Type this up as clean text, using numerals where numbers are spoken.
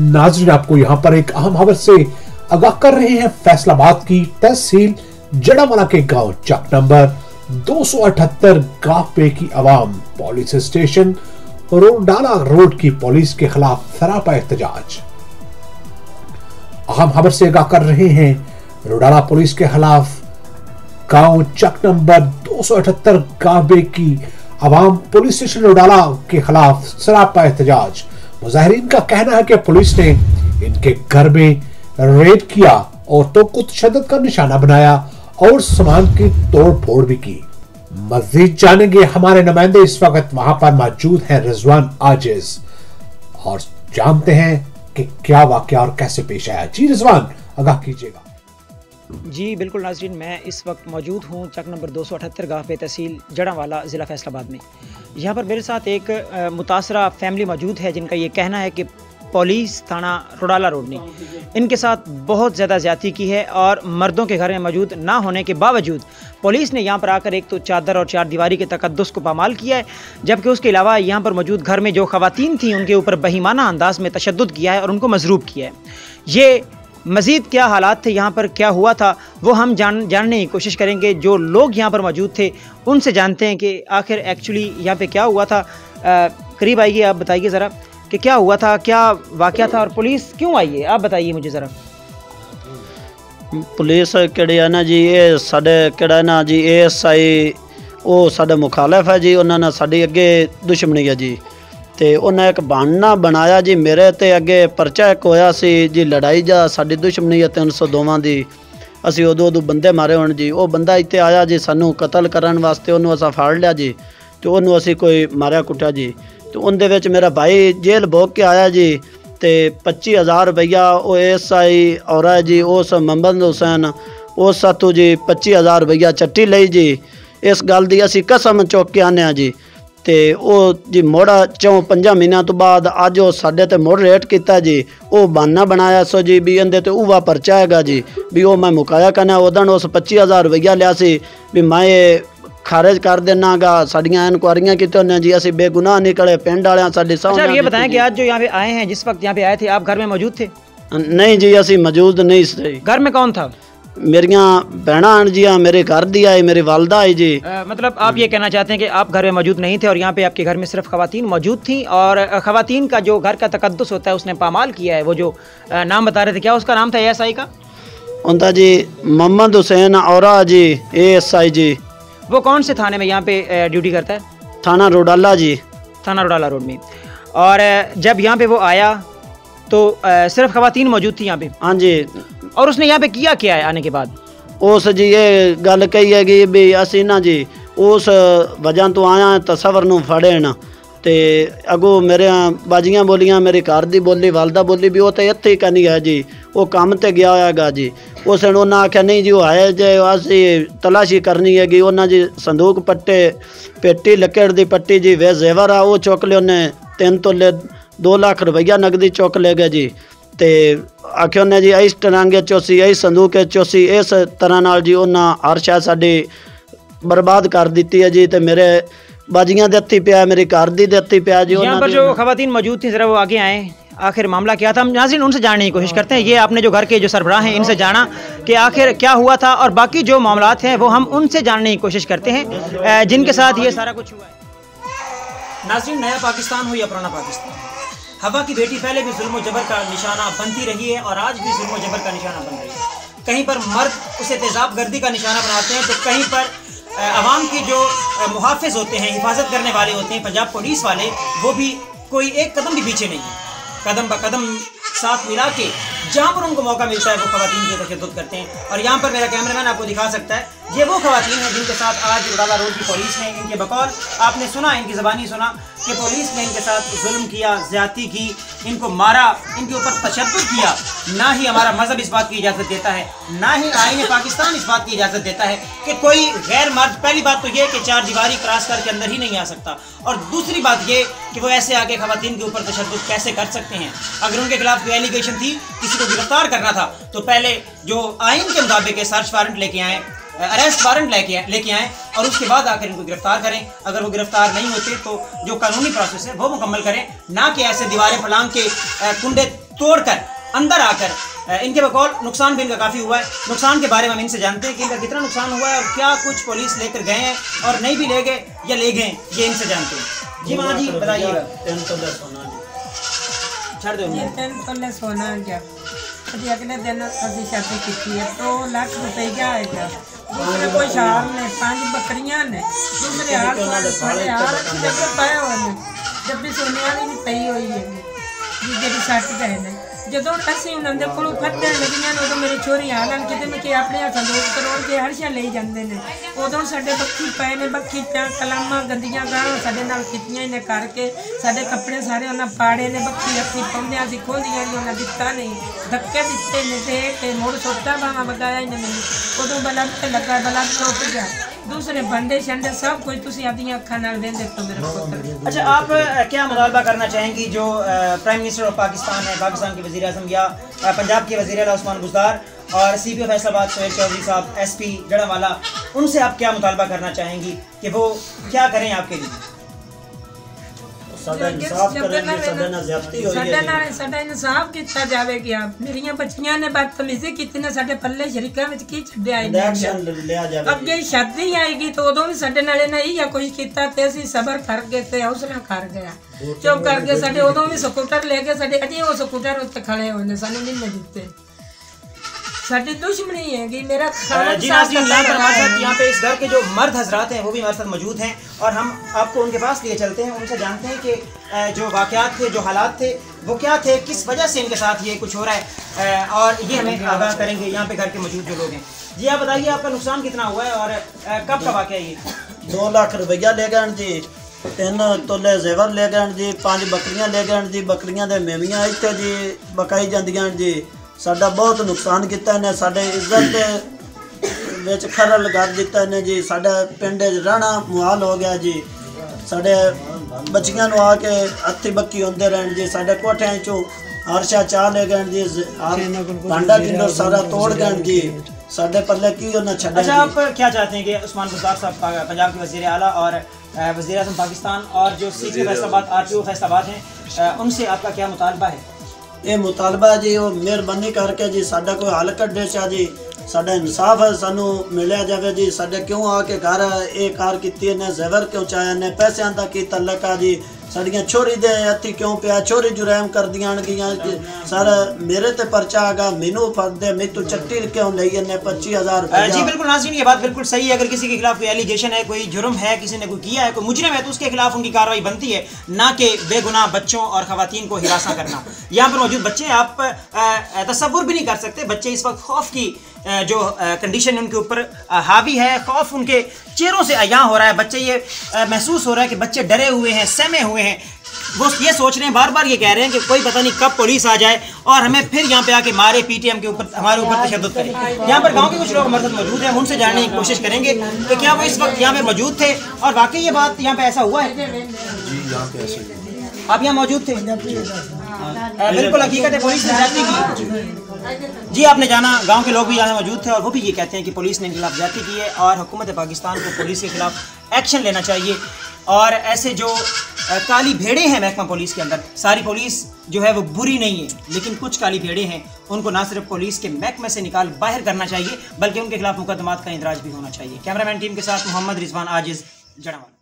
नाज़रीन, आपको यहाँ पर एक अहम खबर से आगाह कर रहे हैं। फैसलाबाद की तहसील जड़ावाला के गांव चक नंबर 278 गाफे की आवाम पुलिस स्टेशन रोडाला रोड की पुलिस के खिलाफ सरापा एहतजाज। अहम खबर से आगाह कर रहे हैं। रोडाला पुलिस के खिलाफ गांव चक नंबर 278 गाफे की आवाम पुलिस स्टेशन रोडाला के खिलाफ सरापा एहतजाज। मुजाहिरीन का कहना है कि पुलिस ने इनके घर में रेड किया और तो तशद्दुद का निशाना बनाया और सामान की तोड़ फोड़ भी की। मजीद जानेंगे, हमारे नुमाइंदे इस वक्त वहां पर मौजूद हैं, रिजवान आजिज, और जानते हैं कि क्या वाकया और कैसे पेश आया। जी रिजवान, आगाह कीजिएगा। जी बिल्कुल नाज़रीन, मैं इस वक्त मौजूद हूँ चक नंबर 278 गाफे तहसील जड़ावाला ज़िला फैसलाबाद में। यहाँ पर मेरे साथ एक मुतासरा फैमिली मौजूद है जिनका ये कहना है कि पुलिस थाना रोडाला रोड ने इनके साथ बहुत ज़्यादा ज़्यादती की है और मर्दों के घर में मौजूद ना होने के बावजूद पुलिस ने यहाँ पर आकर एक तो चादर और चार दीवारी के तकद्दुस को पामाल किया है, जबकि उसके अलावा यहाँ पर मौजूद घर में जो ख़वातीन थी उनके ऊपर बहीमाना अंदाज में तशद्दुद किया है और उनको मजरूब किया है। ये मज़ीद क्या हालात थे, यहाँ पर क्या हुआ था, वो हम जानने की कोशिश करेंगे। जो लोग यहाँ पर मौजूद थे उनसे जानते हैं कि आखिर एक्चुअली यहाँ पे क्या हुआ था। करीब आइए, आप बताइए ज़रा कि क्या हुआ था, क्या वाक़या था और पुलिस क्यों आई है, आप बताइए मुझे ज़रा। पुलिस किहड़ी है ना जी, ये साडे किहड़ा ना जी ASI वो साडा मुखालिफ है जी, उन्होंने साडी अगे दुश्मनी है जी। ते उन्हें एक बहाना बनाया जी, मेरे ते अगे परचा एक होया सी जी, लड़ाई जा साडी दुश्मनी है 302 दी। असी उदों बंदे मारे होण जी, वो बंदा इत्थे आया जी सानू कतल करन वास्ते, उन्होंने असा फाड़ लिया जी, तो उन्होंने असी कोई मारिया कुटिया जी। तो उनदे विच मेरा भाई जेल भोग के आया जी, ते 25,000 रुपया वो ASI और है जी उस मोहम्मद हुसैन उस सातों जी 25,000 रुपया चट्टी लई जी। इस गल दी असी कसम चुक के आने जी। ते वो जी मोड़ा 4-5 महीनों तो बाद अज वो साडे ते मोड़ रेट किया जी। वो बहाना बनाया सो जी भी इंदे ते उवा परचा हैगा जी, भी वो मैं मुकाया करना उदन उस 25,000 रुपया लिया सी भी मैं खारिज कर देना गा। साड़ियाँ इंक्वायरियाँ की जी, असी बेगुनाह निकले पिंड वाले साडी। अच्छा ये बताएं कि आज जो यहाँ पे आए हैं, जिस वक्त यहाँ पे आए थे आप घर में मौजूद थे? नहीं जी, असी मौजूद नहीं थे। घर में कौन था? मेरिया भैणा जी, मेरे घर दी आई, मेरी वालदा आई जी। मतलब आप ये कहना चाहते हैं कि आप घर में मौजूद नहीं थे और यहाँ पे आपके घर में सिर्फ खवातीन मौजूद थी और खवातीन का जो घर का तकद्दुस होता है उसने पामाल किया है। वो जो नाम बता रहे थे, क्या उसका नाम था ASI का? उनका जी मोहम्मद हुसैन और जी ASI जी। वो कौन से थाने में यहाँ पे ड्यूटी करता है? थाना रोडाला जी। थाना रोडाला रोड में। और जब यहाँ पे वो आया तो सिर्फ खवातीन मौजूद थी यहाँ पे? हाँ जी। और उसने यहाँ पे किया क्या है आने के बाद? उस जी ये गल कही है कि भी असी ना जी उस वजह तो आया तस्वर नूं फड़े ना, ते अगो मेरे बाजियाँ बोलियाँ, मेरी घर दी बोली, वालदा बोली भी वो तो इत्थे कहनी है जी, वो काम ते गया होगा जी। उस उन्हें आख्या नहीं जी वो है जे असी तलाशी करनी है कि उन्हें जी संदूक पट्टे पेटी लकड़ दी पट्टी जी वे जेवर आ वो चुक ले, उन्हें 3 तोले 2 लाख रुपया नकदी चुक ले गए जी। ते आख्या उन्हें जी इस टरांगे चोसी इस संदूक चोसी इस तरह नाल जी उन्हें हर शायद साडी बर्बाद कर दी है जी। तो मेरे बाजियाँ दे हत्थी पिया, मेरी घर दी दे हत्थी पिया जी। यहाँ पर जो खवातीन मौजूद थी जरा वो आगे आए, आखिर मामला क्या था? हम नाज़रीन उनसे जानने की कोशिश करते हैं। ये आपने जो घर के जो सरबराह हैं इनसे जाना कि आखिर क्या हुआ था और बाकी जो मामलात हैं वो हम उनसे जानने की कोशिश करते हैं जिनके साथ ये सारा कुछ हुआ है। नाज़रीन, नया पाकिस्तान हो या पुराना पाकिस्तान, हवा की बेटी पहले भी जुल्म जबर का निशाना बनती रही है और आज भी जुल्म जबर का निशाना बन रही है। कहीं पर मर्द उसे तेज़ाब गर्दी का निशाना बनाते हैं तो कहीं पर अवाम के जो मुहाफ़िज़ होते हैं, हिफाजत करने वाले होते हैं, पंजाब पुलिस वाले, वो भी कोई एक कदम भी पीछे नहीं है। कदम ब कदम साथ मिला के जहाँ पर उनको मौका मिलता है वो खवातीन के तशद्दुद करते हैं। और यहाँ पर मेरा कैमरामैन आपको दिखा सकता है, ये वो खवातीन हैं जिनके साथ आज रोडाला रोड की पुलिस ने, इनके बकौल आपने सुना, इनकी ज़बानी सुना कि पुलिस ने इनके साथ जुल्म किया, ज़्यादती की, इनको मारा, इनके ऊपर तशद्दुद किया। ना ही हमारा मज़हब इस बात की इजाज़त देता है, ना ही आईन पाकिस्तान इस बात की इजाज़त देता है कि कोई गैर मर्द, पहली बात तो ये कि 4 दीवारी क्रॉस करके अंदर ही नहीं आ सकता, और दूसरी बात ये कि वो ऐसे आके खवातीन के ऊपर तशद्दुद कैसे कर सकते हैं। अगर उनके खिलाफ कोई एलिगेशन थी, किसी को गिरफ्तार करना था, तो पहले जो आइन के मुताबिक सर्च वारंट लेके आए, अरेस्ट वारंट लेके आएँ और उसके बाद आकर इनको गिरफ्तार करें। अगर वो गिरफ्तार नहीं होते तो जो कानूनी प्रोसेस है वो मुकम्मल करें, ना कि ऐसे दीवारें फलांग के कुंडे तोड़कर अंदर आकर इनके बकौल नुकसान भी इनका काफ़ी हुआ है। नुकसान के बारे में हम इनसे जानते हैं कि इनका कितना नुकसान हुआ है और क्या कुछ पुलिस लेकर गए हैं और नहीं भी ले गए या ले गए, ये इनसे जानते हैं। जी माँ जी बताइएगा। 3 तोले सोना छड़ दो। 3 तोले सोना गया अगले दिन अभी शादी की है, 2 लाख रुपया आएगा। दूसरे कोई शाल ने 5 बकरियां ने दूसरे हाल पाया हुआ ने जब भी सोने वाली भी पई हुई है जी सट गए ने ਜਦੋਂ ਅਸੀਂ ਉਹਨਾਂ ਦੇ ਕੋਲੋਂ ਫੱਟਣ ਲੱਗੀਆਂ ਨੇ ਉਦੋਂ ਮੇਰੀ ਛੋਰੀ ਹਾਲਾਂ ਕਿਤੇ ਮੈਂ ਕਿ ਆਪਣੇ ਹੱਥਾਂ 2 ਕਰੋੜ ਕੇ ਹਰ ਸ਼ਾ ਲਈ ਜਾਂਦੇ ਨੇ। ਉਦੋਂ ਸਾਡੇ ਬੱਖੀ ਪਏ ਨੇ, ਬੱਖੀ ਤਾਂ ਕਲਾਮਾਂ ਗੰਦੀਆਂ ਗਾਲਾਂ ਸਾਡੇ ਨਾਲ ਕੀਤੀਆਂ ਨੇ ਕਰਕੇ ਸਾਡੇ ਕੱਪੜੇ ਸਾਰੇ ਉਹਨਾਂ ਪਾੜੇ ਨੇ। ਬੱਖੀ ਰੱਖੀ ਪਾਉਂਦਿਆਂ ਅਸੀਂ ਖੋਲ੍ਹੀਆਂ ਨਹੀਂ, ਉਹਨਾਂ ਦਿੱਤਾ ਨਹੀਂ, ਧੱਕੇ ਦਿੱਤੇ ਨੇ ਤੇ ਮੋੜ ਸੋਟਾ ਬਾਹਾਂ ਵਗਾਇਆ ਹੀ ਨੇ ਮੈਨੂੰ। ਉਦੋਂ ਬਲੱਡ ਤੇ ਲੱਗਾ, ਬਲੱਡ ਟੁੱਟ ਗਿਆ। दूसरे भंडे शंडे सब कुछ तुसी अपनी अखा नाल वेंदे तो मेरे पुत्र। अच्छा, आप क्या मुतालबा करना चाहेंगी जो प्राइम मिनिस्टर ऑफ पाकिस्तान है, पाकिस्तान के वज़ीर आज़म या पंजाब के वज़ीर आला उस्मान बुज़दार और CPO फैसलाबाद सोहेल चौधरी साहब, SP जड़ावाला, उनसे आप क्या मुतालबा करना चाहेंगी कि वो क्या करें आपके लिए? इंसाफ किया जाए कि मेरिया बच्चियां ने बदतमीजी की ने साडे पल्ले शरीका विच की छड्डिया अगे शादी आएगी तो उदों भी साडे नाल नहीं या कुछ कीता ते असीं सबर कर गए ते हौसला कर गया चुप कर गए। साडे उदों भी स्कूटर ले गए, साडे अजे वो स्कूटर उत्ते खड़े हुए ने, सानू नहीं दिते। साडी दुश्मनी है कि मेरा जी नाज़रीन, यहाँ पे इस घर के जो मर्द हजरात हैं वो भी हमारे साथ मौजूद हैं और हम आपको उनके पास लिए चलते हैं, उनसे जानते हैं कि जो वाक़यात थे, जो हालात थे वो क्या थे, किस वजह से इनके साथ ये कुछ हो रहा है और ये हमें आगाह करेंगे यहाँ पे घर के मौजूद जो लोग हैं। जी आप बताइए, आपका नुकसान कितना हुआ है और कब का वाक़या ये? 2 लाख रुपया ले गए जी, 3 तोले जेवर ले गए जी, 5 बकरियां ले गए जी। बकरियां दे मेमियां इत्थे जी बकाई जांदियां जी। साडा बहुत नुकसान किया ने, साडे इज्जत विच खरल कर दिता ने जी। साडा पिंड रहना मुहाल हो गया जी। साडे बच्चियां नूं आके हत्थी बक्की होंदे रहन जी। साडे कोठियां चों हरशा चाह ले गए जी, भांडा टिंडो सारा तोड़ गए जी। साडे पल्ले की उन्हें छड्डा। अच्छा, आप क्या चाहते हैं कि उस्मान बुज़दार साहब पंजाब के वज़ीर आला और वज़ीर आज़म पाकिस्तान और जो CPO फैसलाबाद, RPO फैसलाबाद हैं, उनसे आपका क्या मुतालबा है? ये मुतालबा जी वो मेहरबानी करके जी साडा कोई हल कढ़े चा जी, साडा इंसाफ है सानू मिलिया जाए जी। साडे क्यों आके घर ये कार की ने, जेवर क्यों चाया ने, पैसों का की तल्लक आ जी। साड़ियाँ छोरी दे हथी क्यों पिया, छोरी जुरैम कर दियां गई सर। मेरे ते पर्चा आ गया, मैनू फड़ दे, मैं तू चट्टी क्यों ली ने 25,000 रुपया। जी बिल्कुल नाज़रीन, ये बात बिल्कुल सही है। अगर किसी के खिलाफ कोई एलिगेशन है, कोई जुर्म है, किसी ने कोई किया है, कोई मुजरिम है, तो उसके खिलाफ उनकी कार्रवाई बनती है, ना कि बेगुनाह बच्चों और खवातीन को हिरासा करना। यहाँ पर मौजूद बच्चे आप तसव्वुर भी नहीं कर सकते, बच्चे इस वक्त खौफ की जो कंडीशन उनके ऊपर हावी है, खौफ उनके चेहरों से अयां हो रहा है। बच्चे ये महसूस हो रहा है कि बच्चे डरे हुए हैं, सहमे हुए हैं। वो ये सोच रहे हैं, बार बार ये कह रहे हैं कि कोई पता नहीं कब पुलिस आ जाए और हमें फिर यहाँ पे आके मारे, पीटे, हम के ऊपर, हमारे ऊपर तशद्दुद करे। यहाँ पर गांव के कुछ लोग हमारे साथ मौजूद हैं, उनसे जानने की कोशिश करेंगे कि क्या वो इस वक्त यहाँ पे मौजूद थे और वाकई ये बात यहाँ पे ऐसा हुआ है। जी यहाँ पे ऐसे आप यहाँ मौजूद थे? बिल्कुल हकीकत है, पुलिस ने ज्यादती की। जी आपने जाना, गांव के लोग भी यहाँ मौजूद थे और वो भी ये कहते हैं कि पुलिस ने इनके खिलाफ ज्यादती की है और हुकूमत पाकिस्तान को पुलिस के खिलाफ एक्शन लेना चाहिए। और ऐसे जो काली भेड़ें हैं महकमा पुलिस के अंदर, सारी पुलिस जो है वो बुरी नहीं है, लेकिन कुछ काली भेड़ें हैं, उनको ना सिर्फ पुलिस के महकमे से निकाल बाहर करना चाहिए बल्कि उनके खिलाफ मुकदमात का इंदराज भी होना चाहिए। कैमरामैन टीम के साथ मोहम्मद रिजवान आजिज, जड़ावाला।